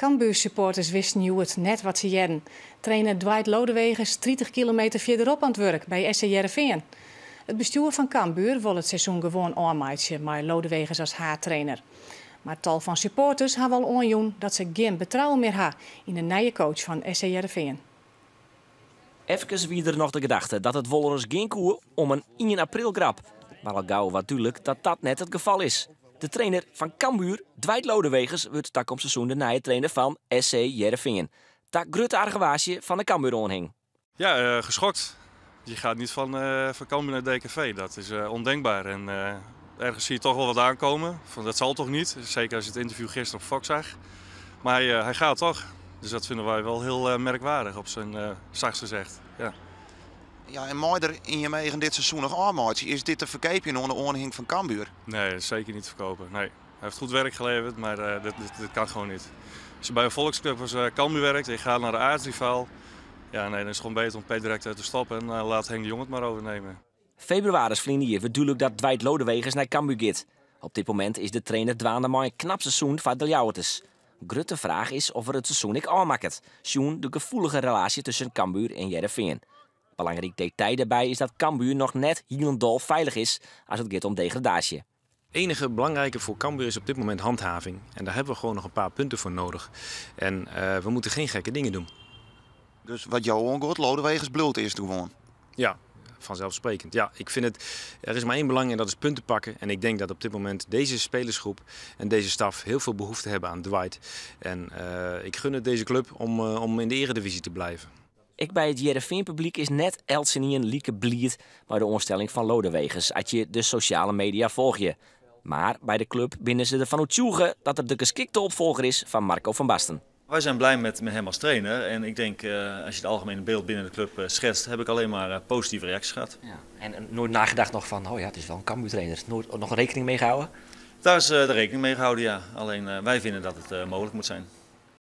Cambuur supporters wisten nu het net wat ze jaren. Trainer Dwight Lodewegers 30 kilometer verderop aan het werk bij SC Heerenveen. Het bestuur van Cambuur wil het seizoen gewoon aanmaken met Lodewegers als haartrainer. Maar tal van supporters hebben al aangegeven dat ze geen betrouwen meer hebben in de nieuwe coach van SC Heerenveen. Even wie er nog de gedachte dat het Wolleros geen koer om een 1 april grap. Maar al gauw wat duidelijk dat dat net het geval is. De trainer van Cambuur, Dwight Lodewegers, wordt tak om seizoen de nieuwe trainer van SC Heerenveen. Dat grote argwaarsje van de Cambuur aanhing. Ja, geschokt. Je gaat niet van Cambuur naar DKV. Dat is ondenkbaar. En ergens zie je toch wel wat aankomen. Van, dat zal toch niet. Zeker als je het interview gisteren op Fox zag. Maar hij gaat toch. Dus dat vinden wij wel heel merkwaardig op zijn zachtst gezegd. Ja. Ja, en mooi er in je megen dit seizoen nog aanmaken. Is dit te verkepen onder de aanhang van Cambuur? Nee, zeker niet te verkopen. Nee. Hij heeft goed werk geleverd, maar dit kan gewoon niet. Als je bij een volksclub als Cambuur werkt en je gaat naar de aardsrivaal, ja, nee, dan is het gewoon beter om Peter direct te stoppen en laat Henk de Jong het maar overnemen. Februari vrienden hier duidelijk dat Dwight Lodewegers naar Cambuur gaat. Op dit moment is de trainer dwaande maar een knap seizoen van de Ljouwertes. Grote vraag is of er het seizoen ik aanmaakt. Sjoen de gevoelige relatie tussen Cambuur en Heerenveen. Belangrijk detail daarbij is dat Cambuur nog net helemaal veilig is als het gaat om degradatie. Het enige belangrijke voor Cambuur is op dit moment handhaving. En daar hebben we gewoon nog een paar punten voor nodig. En we moeten geen gekke dingen doen. Dus wat jou aangaat, Lodewegers bloed is gewoon. Ja, vanzelfsprekend. Ja, ik vind er is maar één belang en dat is punten pakken. En ik denk dat op dit moment deze spelersgroep en deze staf heel veel behoefte hebben aan Dwight. En ik gun het deze club om in de eredivisie te blijven. Ik bij het Heerenveen publiek is net Elsenien lieke blied bij de onstelling van Lodewegers als je de sociale media volg je. Maar bij de club binnen ze ervan uitzoegen dat er de geschikte opvolger is van Marco van Basten. Wij zijn blij met hem als trainer en ik denk als je het algemene beeld binnen de club schetst, heb ik alleen maar positieve reacties gehad. Ja. En nooit nagedacht nog van, oh ja, het is wel een Cambuur trainer. Nooit nog een rekening mee gehouden? Daar is de rekening mee gehouden, ja. Alleen wij vinden dat het mogelijk moet zijn.